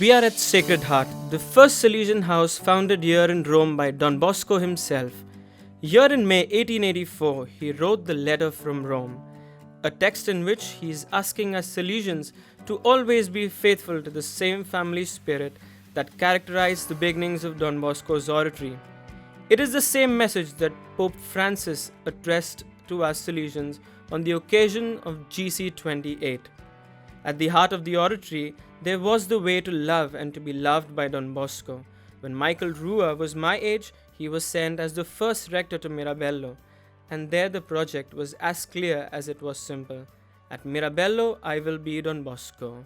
We are at Sacred Heart, the first Salesian house founded here in Rome by Don Bosco himself. Here in May 1884, he wrote the Letter from Rome, a text in which he is asking us Salesians to always be faithful to the same family spirit that characterized the beginnings of Don Bosco's oratory. It is the same message that Pope Francis addressed to us Salesians on the occasion of GC 28. At the heart of the oratory, there was the way to love and to be loved by Don Bosco. When Michael Rua was my age, he was sent as the first rector to Mirabello, and there the project was as clear as it was simple. At Mirabello, I will be Don Bosco.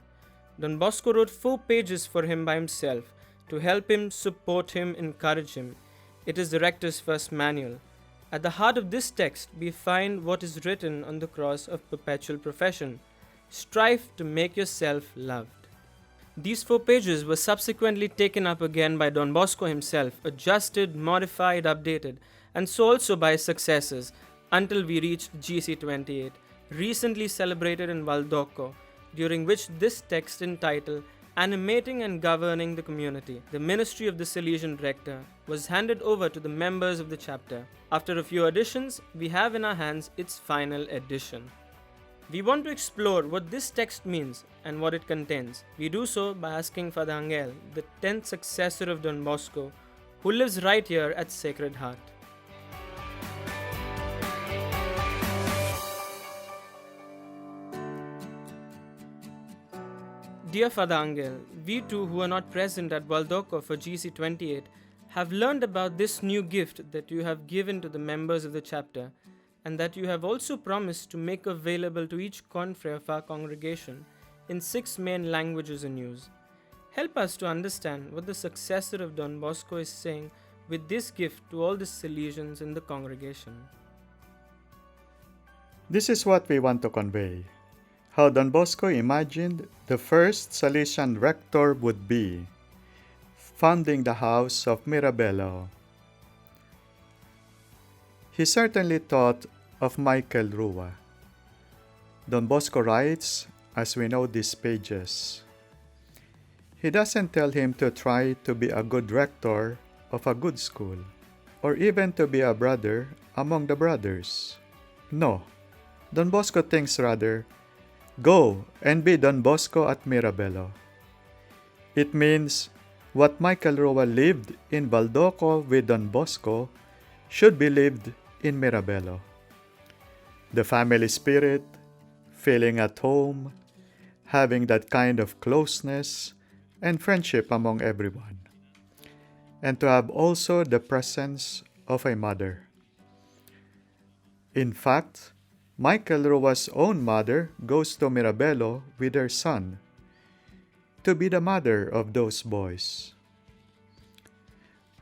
Don Bosco wrote 4 pages for him by himself to help him, support him, encourage him. It is the rector's first manual. At the heart of this text, we find what is written on the cross of perpetual profession: strive to make yourself loved. These 4 pages were subsequently taken up again by Don Bosco himself, adjusted, modified, updated, and so also by his successors, until we reached GC 28, recently celebrated in Valdocco, during which this text entitled Animating and Governing the Community, the Ministry of the Salesian Rector, was handed over to the members of the chapter. After a few additions, we have in our hands its final edition. We want to explore what this text means and what it contains. We do so by asking Father Angel, the 10th successor of Don Bosco, who lives right here at Sacred Heart. Dear Father Angel, we too who are not present at Valdocco for GC 28 have learned about this new gift that you have given to the members of the chapter, and that you have also promised to make available to each confrere of our congregation in 6 main languages in use. Help us to understand what the successor of Don Bosco is saying with this gift to all the Salesians in the congregation. This is what we want to convey: how Don Bosco imagined the first Salesian rector would be, founding the house of Mirabello. He certainly thought of Michael Rua. Don Bosco writes, as we know these pages, he doesn't tell him to try to be a good rector of a good school, or even to be a brother among the brothers. No, Don Bosco thinks rather, go and be Don Bosco at Mirabello. It means what Michael Rua lived in Valdocco with Don Bosco should be lived in Mirabello. The family spirit, feeling at home, having that kind of closeness and friendship among everyone, and to have also the presence of a mother. In fact, Michael Rua's own mother goes to Mirabello with her son to be the mother of those boys.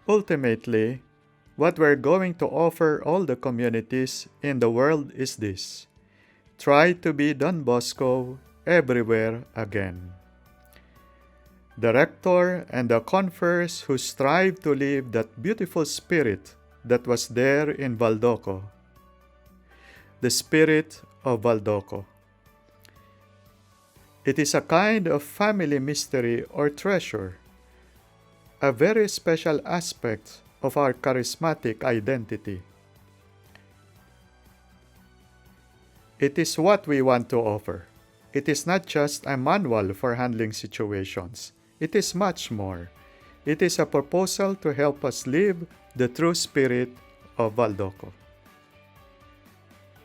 Ultimately, what we're going to offer all the communities in the world is this: try to be Don Bosco everywhere again. The rector and the confreres who strive to live that beautiful spirit that was there in Valdocco, the spirit of Valdocco. It is a kind of family mystery or treasure, a very special aspect of our charismatic identity. It is what we want to offer. It is not just a manual for handling situations. It is much more. It is a proposal to help us live the true spirit of Valdocco.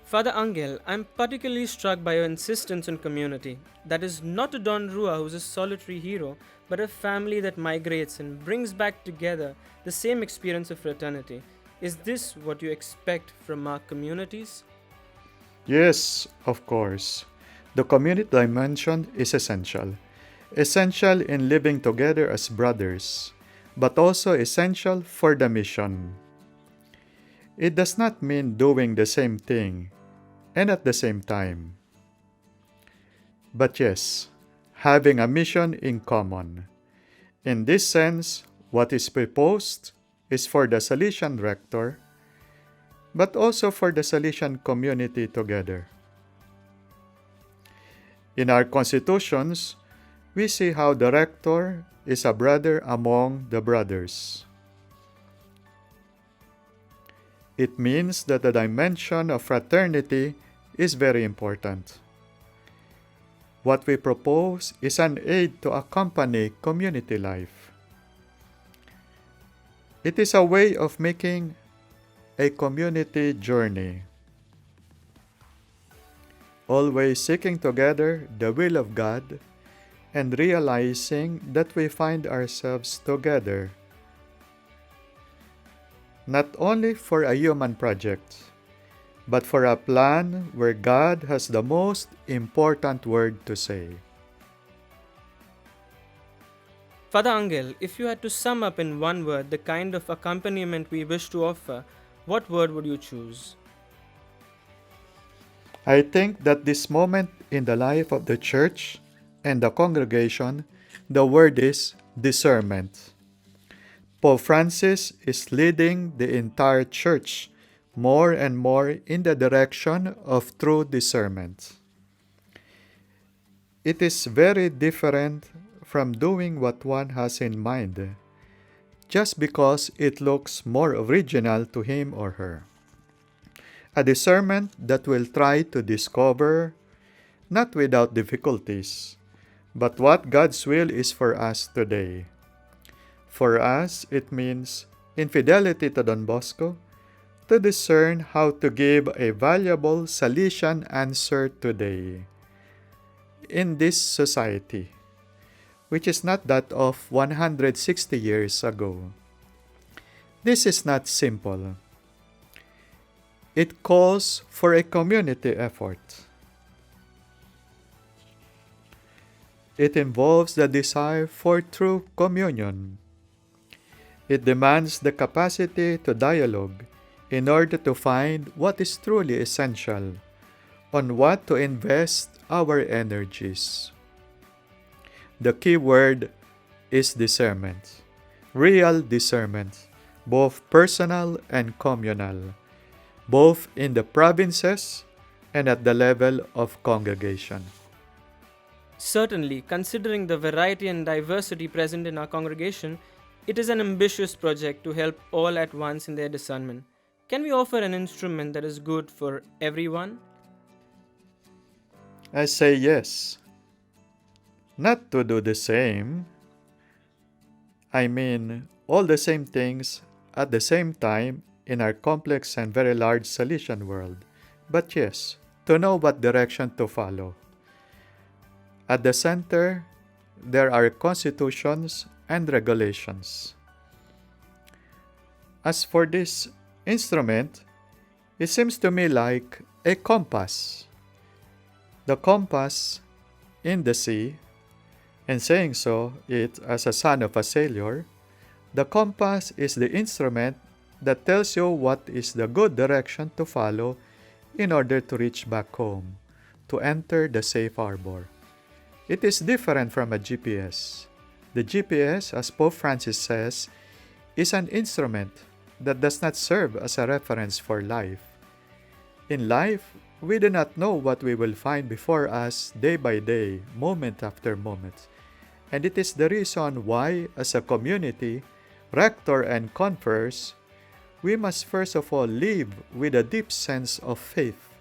Father Angel, I am particularly struck by your insistence on community. That is not a Don Rua who is a solitary hero, but a family that migrates and brings back together the same experience of fraternity. Is this what you expect from our communities? Yes, of course. The community dimension is essential. Essential in living together as brothers, but also essential for the mission. It does not mean doing the same thing and at the same time. But yes, having a mission in common. In this sense, what is proposed is for the Salesian Rector, but also for the Salesian community together. In our constitutions, we see how the rector is a brother among the brothers. It means that the dimension of fraternity is very important. What we propose is an aid to accompany community life. It is a way of making a community journey, always seeking together the will of God and realizing that we find ourselves together, not only for a human project, but for a plan where God has the most important word to say. Father Angel, if you had to sum up in one word the kind of accompaniment we wish to offer, what word would you choose? I think that this moment in the life of the church and the congregation, the word is discernment. Pope Francis is leading the entire church more and more in the direction of true discernment. It is very different from doing what one has in mind, just because it looks more original to him or her. A discernment that will try to discover, not without difficulties, but what God's will is for us today. For us, it means, in fidelity to Don Bosco, to discern how to give a valuable Salesian answer today in this society, which is not that of 160 years ago. This is not simple. It calls for a community effort. It involves the desire for true communion. It demands the capacity to dialogue in order to find what is truly essential, on what to invest our energies. The key word is discernment, real discernment, both personal and communal, both in the provinces and at the level of congregation. Certainly, considering the variety and diversity present in our congregation, it is an ambitious project to help all at once in their discernment. Can we offer an instrument that is good for everyone? I say yes. Not to do the same. I mean, all the same things at the same time in our complex and very large Salesian world. But yes, to know what direction to follow. At the center, there are constitutions and regulations. As for this instrument, it seems to me like a compass. The compass in the sea, and saying so, it as a son of a sailor, the compass is the instrument that tells you what is the good direction to follow in order to reach back home, to enter the safe harbor. It is different from a GPS. The GPS, as Pope Francis says, is an instrument that does not serve as a reference for life. In life, we do not know what we will find before us day by day, moment after moment. And it is the reason why, as a community, rector and conference, we must first of all live with a deep sense of faith,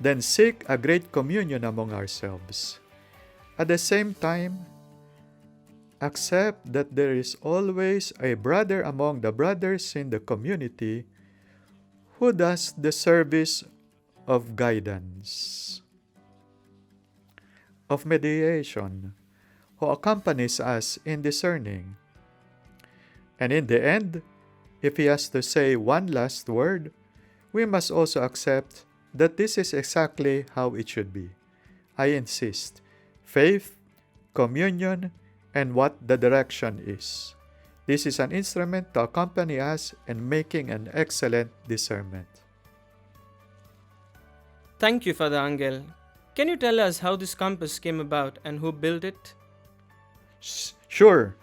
then seek a great communion among ourselves. At the same time, accept that there is always a brother among the brothers in the community who does the service of guidance, of mediation, who accompanies us in discerning. And in the end, if he has to say one last word, we must also accept that this is exactly how it should be. I insist, faith, communion, and what the direction is. This is an instrument to accompany us in making an excellent discernment. Thank you, Father Angel. Can you tell us how this compass came about and who built it? Sure.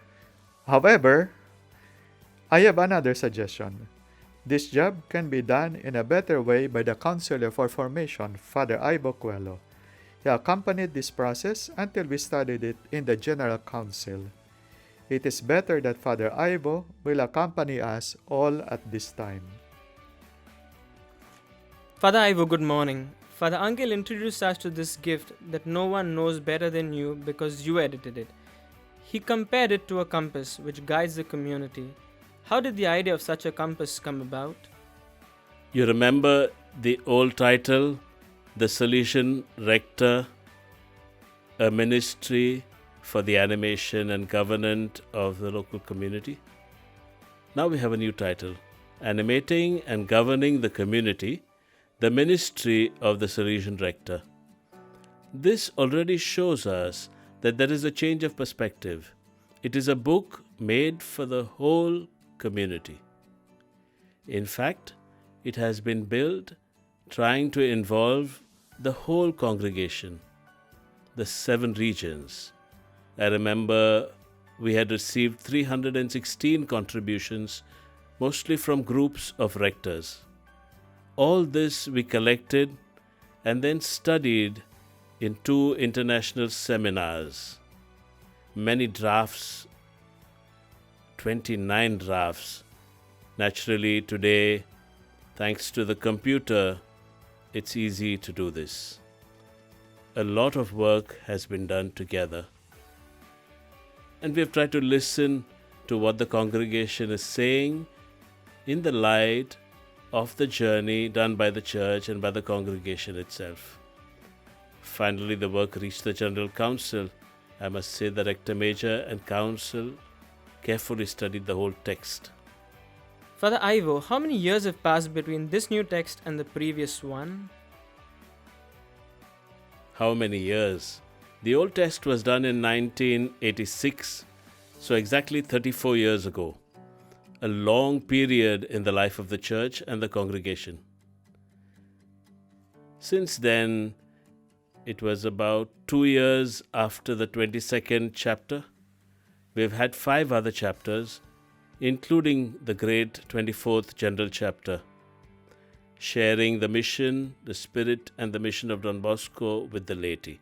However, I have another suggestion. This job can be done in a better way by the Counselor for Formation, Father Ivo Coelho. He accompanied this process until we studied it in the General Council. It is better that Father Ivo will accompany us all at this time. Father Ivo, good morning. Father Angel introduced us to this gift that no one knows better than you because you edited it. He compared it to a compass which guides the community. How did the idea of such a compass come about? You remember the old title, the Salesian Rector, a ministry for the animation and government of the local community? Now we have a new title, Animating and Governing the Community, the Ministry of the Salesian Rector. This already shows us that there is a change of perspective. It is a book made for the whole community. In fact, it has been built trying to involve the whole congregation, the 7 regions. I remember we had received 316 contributions, mostly from groups of rectors. All this we collected and then studied in 2 international seminars. Many drafts, 29 drafts. Naturally, today, thanks to the computer, it's easy to do this. A lot of work has been done together. And we have tried to listen to what the congregation is saying in the light of the journey done by the church and by the congregation itself. Finally, the work reached the General Council. I must say the Rector Major and Council carefully studied the whole text. Father Ivo, how many years have passed between this new text and the previous one? How many years? The old text was done in 1986, so exactly 34 years ago. A long period in the life of the church and the congregation. Since then, it was about 2 years after the 22nd chapter. We have had 5 other chapters, including the great 24th General Chapter, sharing the mission, the spirit, and the mission of Don Bosco with the laity.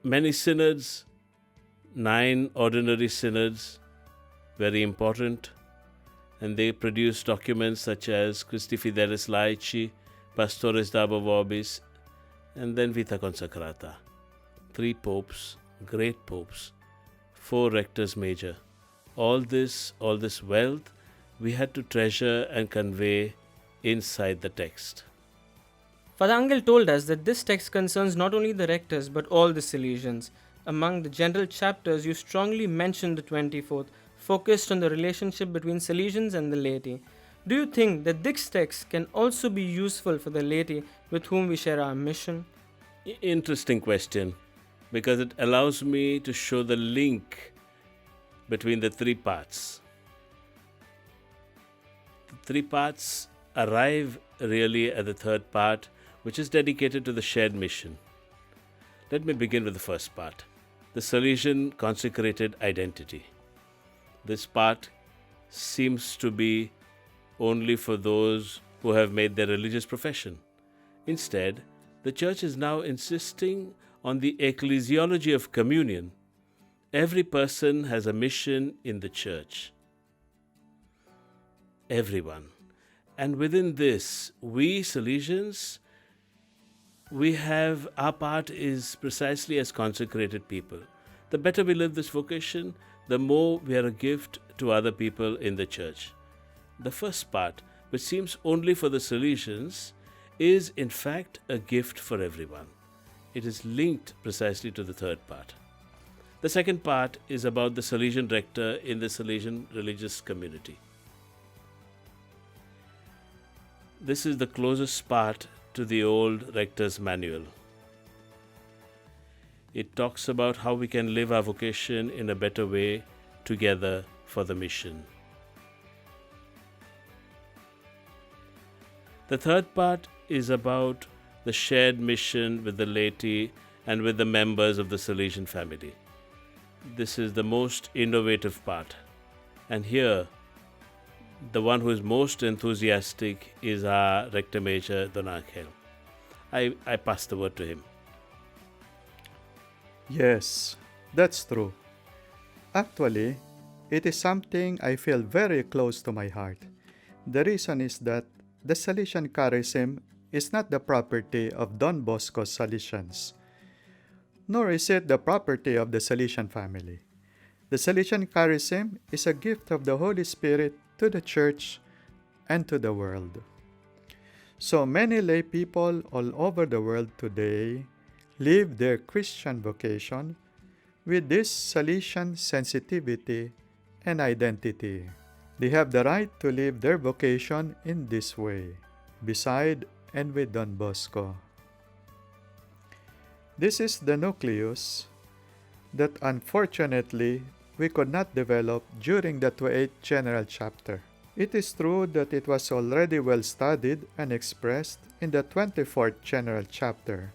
Many synods, 9 ordinary synods, very important, and they produce documents such as Christi Fidelis Laici, Pastores Dabo Vobis, and then Vita Consacrata. 3 popes, great popes, 4 rectors major. All this wealth we had to treasure and convey inside the text. Father Angel told us that this text concerns not only the rectors but all the Salesians. Among the general chapters, you strongly mentioned the 24th, focused on the relationship between Salesians and the laity. Do you think that this text can also be useful for the laity with whom we share our mission? Interesting question, because it allows me to show the link between the 3 parts. The 3 parts arrive really at the 3rd part, which is dedicated to the shared mission. Let me begin with the first part, the Salesian consecrated identity. This part seems to be only for those who have made their religious profession. Instead, the Church is now insisting on the ecclesiology of communion. Every person has a mission in the Church. Everyone. And within this, we Salesians, our part is precisely as consecrated people. The better we live this vocation, the more we are a gift to other people in the Church. The first part, which seems only for the Salesians, is in fact a gift for everyone. It is linked precisely to the 3rd part. The second part is about the Salesian Rector in the Salesian religious community. This is the closest part to the old Rector's Manual. It talks about how we can live our vocation in a better way together for the mission. The 3rd part is about the shared mission with the laity and with the members of the Salesian family. This is the most innovative part. And here, the one who is most enthusiastic is our Rector Major, Don Angel. I pass the word to him. Yes, that's true. Actually, it is something I feel very close to my heart. The reason is that the Salesian charism is not the property of Don Bosco's Salesians, nor is it the property of the Salesian family. The Salesian charism is a gift of the Holy Spirit to the Church and to the world. So many lay people all over the world today live their Christian vocation with this Salesian sensitivity and identity. They have the right to live their vocation in this way, beside and with Don Bosco. This is the nucleus that unfortunately we could not develop during the 28th General Chapter. It is true that it was already well studied and expressed in the 24th General Chapter.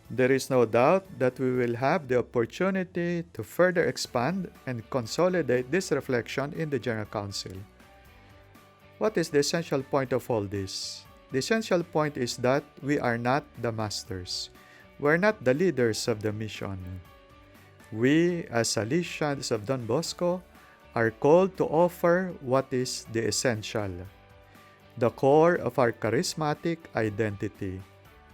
There is no doubt that we will have the opportunity to further expand and consolidate this reflection in the General Council. What is the essential point of all this? The essential point is that we are not the masters. We are not the leaders of the mission. We, as Salesians of Don Bosco, are called to offer what is the essential, the core of our charismatic identity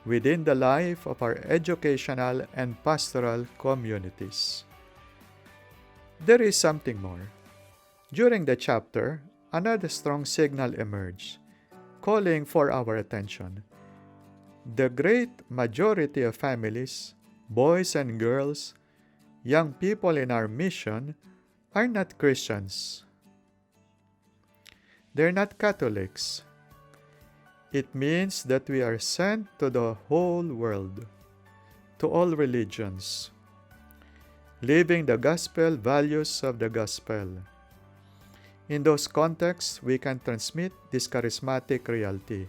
within the life of our educational and pastoral communities. There is something more. During the chapter, another strong signal emerged, calling for our attention. The great majority of families, boys and girls, young people in our mission are not Christians. They're not Catholics. It means that we are sent to the whole world, to all religions, living the gospel values of the gospel. In those contexts, we can transmit this charismatic reality,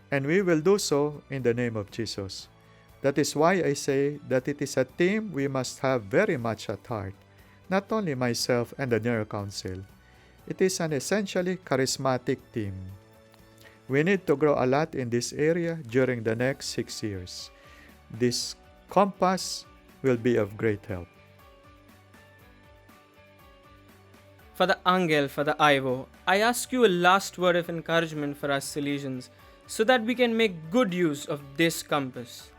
and we will do so in the name of Jesus. That is why I say that it is a theme we must have very much at heart, not only myself and the General Council. It is an essentially charismatic theme. We need to grow a lot in this area during the next 6 years. This compass will be of great help. Father Angel, Father Ivo, I ask you a last word of encouragement for us Salesians so that we can make good use of this compass.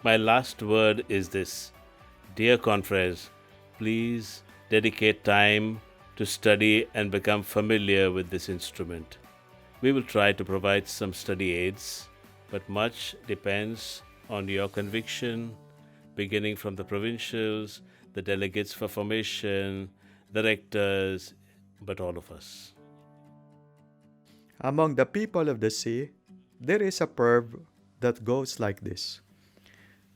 My last word is this. Dear confreres, please dedicate time to study and become familiar with this instrument. We will try to provide some study aids, but much depends on your conviction, beginning from the provincials, the delegates for formation, the rectors, but all of us. Among the people of the sea, there is a proverb that goes like this.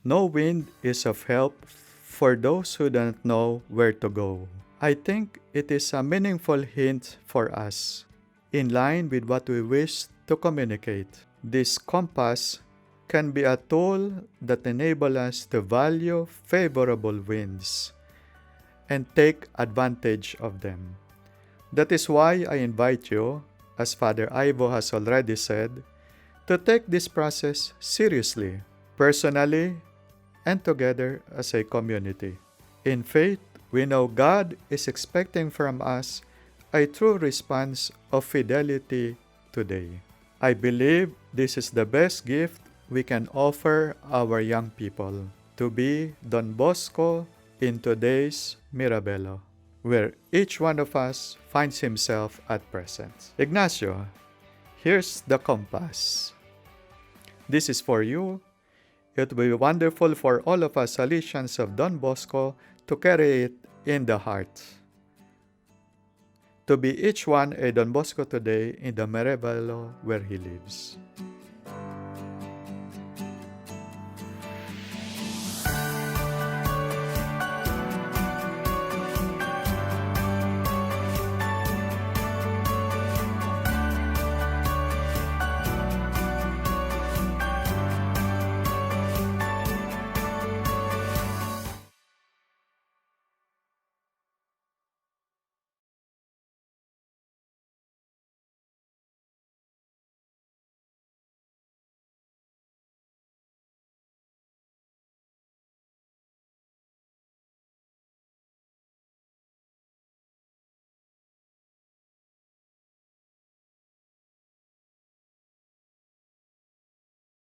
No wind is of help for those who don't know where to go. I think it is a meaningful hint for us, in line with what we wish to communicate. This compass can be a tool that enables us to value favorable winds and take advantage of them. That is why I invite you, as Father Ivo has already said, to take this process seriously, personally, and together as a community. In faith, we know God is expecting from us a true response of fidelity today. I believe this is the best gift we can offer our young people, to be Don Bosco in today's Mirabello, where each one of us finds himself at present. Ignacio, here's the compass. This is for you. It will be wonderful for all of us Salesians of Don Bosco to carry it in the heart. To be each one a Don Bosco today in the Mirabello where he lives.